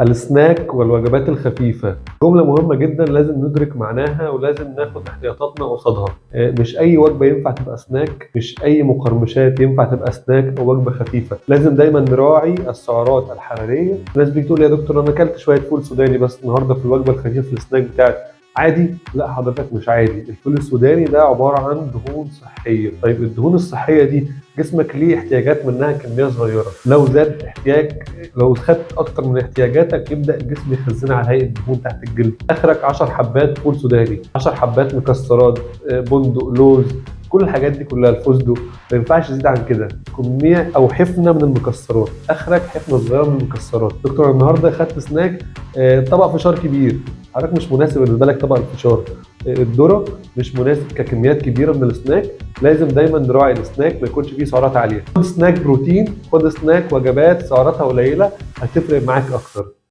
السناك والوجبات الخفيفة جملة مهمة جدا، لازم ندرك معناها ولازم ناخد احتياطاتنا قصادها. مش أي وجبة ينفع تبقى سناك، مش أي مقرمشات ينفع تبقى سناك أو وجبة خفيفة. لازم دايما نراعي السعرات الحرارية. الناس بتيجي تقول لي يا دكتور أنا أكلت شوية فول سوداني بس النهاردة في الوجبة الخفيفة في السناك بتاعتي عادي. لا حضرتك مش عادي، الفول السوداني ده عبارة عن دهون صحية. طيب الدهون الصحية دي جسمك ليه احتياجات منها كمية صغيرة، لو خدت أكتر من احتياجاتك يبدأ الجسم يخزنها على هيئة دهون تحت الجلد. آخرك 10 حبات فول سوداني، 10 حبات مكسرات، بندق، لوز، كل الحاجات دي كلها، الفستق، ما ينفعش تزيد عن كده. كمية أو حفنة من المكسرات، آخرك حفنة صغيرة من المكسرات. دكتور النهارده خدت سناك طبق فشار كبير، حضرتك مش مناسب بالنسبه لك طبق الفشار. الذره مش مناسب ككميات كبيره من السناك. لازم دايما نراعي السناك ما يكونش فيه سعرات عاليه. خد سناك بروتين، خد سناك وجبات سعراتها قليله، هتفرق معاك اكتر.